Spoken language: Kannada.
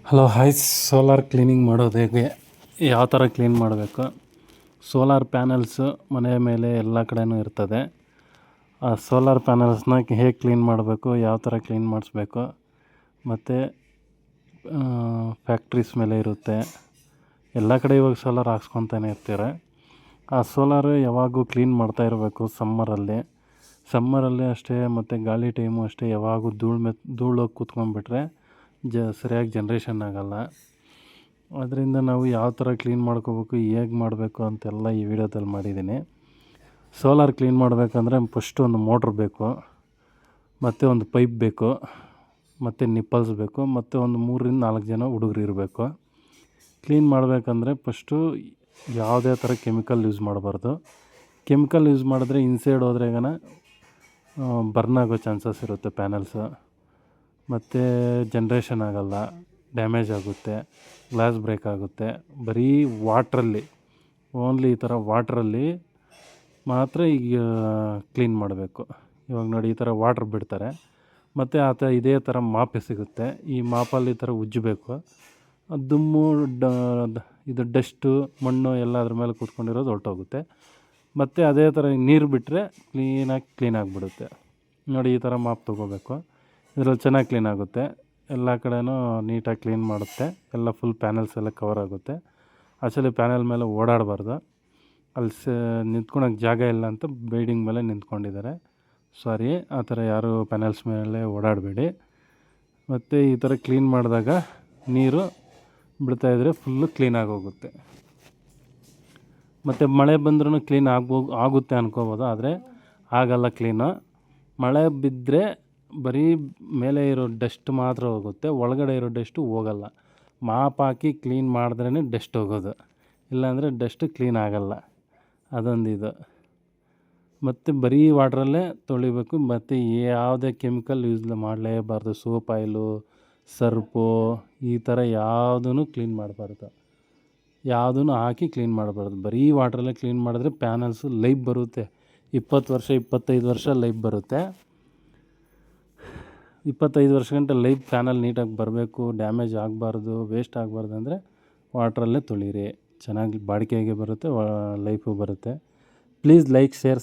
Hello hi. ಸೋಲಾರ್ ಕ್ಲೀನಿಂಗ್ ಮಾಡೋದು ಹೇಗೆ, ಯಾವ ಥರ ಕ್ಲೀನ್ ಮಾಡಬೇಕು? ಸೋಲಾರ್ ಪ್ಯಾನಲ್ಸು ಮನೆಯ ಮೇಲೆ ಎಲ್ಲ ಕಡೆಯೂ ಇರ್ತದೆ. ಆ ಸೋಲಾರ್ ಪ್ಯಾನಲ್ಸ್ನ ಹೇಗೆ ಕ್ಲೀನ್ ಮಾಡಬೇಕು, ಯಾವ ಥರ ಕ್ಲೀನ್ ಮಾಡಿಸ್ಬೇಕು, ಮತ್ತು ಫ್ಯಾಕ್ಟ್ರೀಸ್ ಮೇಲೆ ಇರುತ್ತೆ. ಎಲ್ಲ ಕಡೆ ಇವಾಗ ಸೋಲಾರ್ ಹಾಕ್ಸ್ಕೊತಾನೆ ಇರ್ತಾರೆ. ಆ ಸೋಲಾರು ಯಾವಾಗೂ ಕ್ಲೀನ್ ಮಾಡ್ತಾ ಇರಬೇಕು. ಸಮ್ಮರಲ್ಲಿ ಅಷ್ಟೇ, ಮತ್ತು ಗಾಳಿ ಟೈಮು ಅಷ್ಟೇ. ಯಾವಾಗೂ ಧೂಳೋಗಿ ಕೂತ್ಕೊಂಡ್ಬಿಟ್ರೆ ಸರಿಯಾಗಿ ಜನ್ರೇಷನ್ ಆಗೋಲ್ಲ. ಅದರಿಂದ ನಾವು ಯಾವ ಥರ ಕ್ಲೀನ್ ಮಾಡ್ಕೋಬೇಕು, ಹೇಗೆ ಮಾಡಬೇಕು ಅಂತೆಲ್ಲ ಈ ವಿಡಿಯೋದಲ್ಲಿ ಮಾಡಿದ್ದೀನಿ. ಸೋಲಾರ್ ಕ್ಲೀನ್ ಮಾಡಬೇಕಂದ್ರೆ ಫಸ್ಟು ಒಂದು ಮೋಟ್ರ್ ಬೇಕು, ಮತ್ತು ಒಂದು ಪೈಪ್ ಬೇಕು, ಮತ್ತು ನಿಪ್ಪಲ್ಸ್ ಬೇಕು, ಮತ್ತು ಒಂದು 3-4 ಜನ ಹುಡುಗರು ಇರಬೇಕು. ಕ್ಲೀನ್ ಮಾಡಬೇಕಂದ್ರೆ ಫಸ್ಟು ಯಾವುದೇ ಥರ ಕೆಮಿಕಲ್ ಯೂಸ್ ಮಾಡಬಾರ್ದು. ಕೆಮಿಕಲ್ ಯೂಸ್ ಮಾಡಿದ್ರೆ ಇನ್ಸೈಡ್ ಹೋದ್ರೆಗನ ಬರ್ನ್ ಆಗೋ ಚಾನ್ಸಸ್ ಇರುತ್ತೆ ಪ್ಯಾನಲ್ಸು. ಮತ್ತು ಜನ್ರೇಷನ್ ಆಗೋಲ್ಲ, ಡ್ಯಾಮೇಜ್ ಆಗುತ್ತೆ, ಗ್ಲಾಸ್ ಬ್ರೇಕ್ ಆಗುತ್ತೆ. ಬರೀ ವಾಟ್ರಲ್ಲಿ, ಓನ್ಲಿ ಈ ಥರ ವಾಟ್ರಲ್ಲಿ ಮಾತ್ರ ಈಗ ಕ್ಲೀನ್ ಮಾಡಬೇಕು. ಇವಾಗ ನೋಡಿ, ಈ ಥರ ವಾಟ್ರ್ ಬಿಡ್ತಾರೆ, ಮತ್ತು ಇದೇ ಥರ ಮಾಪೆ ಸಿಗುತ್ತೆ. ಈ ಮಾಪಲ್ಲಿ ಈ ಥರ ಉಜ್ಜಬೇಕು. ದುಮ್ಮು ಇದು ಡಸ್ಟು, ಮಣ್ಣು ಎಲ್ಲ ಅದ್ರ ಮೇಲೆ ಕೂತ್ಕೊಂಡಿರೋದು ಹೊರಟೋಗುತ್ತೆ. ಮತ್ತು ಅದೇ ಥರ ನೀರು ಬಿಟ್ಟರೆ ಕ್ಲೀನ್ ಆಗಿಬಿಡುತ್ತೆ. ನೋಡಿ, ಈ ಥರ ಮಾಪ್ ತೊಗೋಬೇಕು. ಇದರಲ್ಲಿ ಚೆನ್ನಾಗಿ ಕ್ಲೀನ್ ಆಗುತ್ತೆ. ಎಲ್ಲ ಕಡೆಯೂ ನೀಟಾಗಿ ಕ್ಲೀನ್ ಮಾಡುತ್ತೆ. ಎಲ್ಲ ಫುಲ್ ಪ್ಯಾನಲ್ಸ್ ಎಲ್ಲ ಕವರ್ ಆಗುತ್ತೆ. ಆ್ಯಕ್ಚುಲಿ ಪ್ಯಾನಲ್ ಮೇಲೆ ಓಡಾಡಬಾರ್ದು. ಅಲ್ಲಿ ನಿಂತ್ಕೊಳಕ್ಕೆ ಜಾಗ ಇಲ್ಲ ಅಂತ ಬಿಲ್ಡಿಂಗ್ ಮೇಲೆ ನಿಂತ್ಕೊಂಡಿದ್ದಾರೆ. ಸಾರಿ, ಆ ಥರ ಯಾರು ಪ್ಯಾನಲ್ಸ್ ಮೇಲೆ ಓಡಾಡಬೇಡಿ. ಮತ್ತು ಈ ಥರ ಕ್ಲೀನ್ ಮಾಡಿದಾಗ ನೀರು ಬಿಡ್ತಾಯಿದ್ರೆ ಫುಲ್ಲು ಕ್ಲೀನಾಗಿ ಹೋಗುತ್ತೆ. ಮತ್ತು ಮಳೆ ಬಂದ್ರೂ ಕ್ಲೀನ್ ಆಗುತ್ತೆ ಅನ್ಕೋಬೋದು, ಆದರೆ ಆಗಲ್ಲ ಕ್ಲೀನು. ಮಳೆ ಬಿದ್ದರೆ ಬರೀ ಮೇಲೆ ಇರೋ ಡಸ್ಟ್ ಮಾತ್ರ ಹೋಗುತ್ತೆ, ಒಳಗಡೆ ಇರೋ ಡಸ್ಟು ಹೋಗಲ್ಲ. ಮಾಪ್ ಹಾಕಿ ಕ್ಲೀನ್ ಮಾಡಿದ್ರೇ ಡಸ್ಟ್ ಹೋಗೋದು, ಇಲ್ಲಾಂದರೆ ಡಸ್ಟ್ ಕ್ಲೀನ್ ಆಗೋಲ್ಲ. ಅದೊಂದು ಇದು. ಮತ್ತು ಬರೀ ವಾಟ್ರಲ್ಲೇ ತೊಳಿಬೇಕು. ಮತ್ತು ಯಾವುದೇ ಕೆಮಿಕಲ್ ಯೂಸ್ ಮಾಡಲೇಬಾರ್ದು. ಸೋಪ್ ಆಯಿಲು, ಸರ್ಪು, ಈ ಥರ ಯಾವುದೂ ಕ್ಲೀನ್ ಮಾಡಬಾರ್ದು. ಯಾವುದೂ ಹಾಕಿ ಕ್ಲೀನ್ ಮಾಡಬಾರ್ದು. ಬರೀ ವಾಟ್ರಲ್ಲೇ ಕ್ಲೀನ್ ಮಾಡಿದ್ರೆ ಪ್ಯಾನಲ್ಸು ಲೈಫ್ ಬರುತ್ತೆ. 20 ವರ್ಷ 25 ವರ್ಷ ಲೈಫ್ ಬರುತ್ತೆ. 25 ವರ್ಷ ಗಂಟೆ ಲೈಫ್ ಪ್ಯಾನಲ್ ನೀಟಾಗಿ ಬರಬೇಕು, ಡ್ಯಾಮೇಜ್ ಆಗಬಾರ್ದು, ವೇಸ್ಟ್ ಆಗಬಾರ್ದು ಅಂದರೆ ವಾಟ್ರಲ್ಲೇ ತೊಳೀರಿ. ಚೆನ್ನಾಗಿ ಬಾಳಿಕೆಗೆ ಬರುತ್ತೆ, ಲೈಫು ಬರುತ್ತೆ. Please like, share.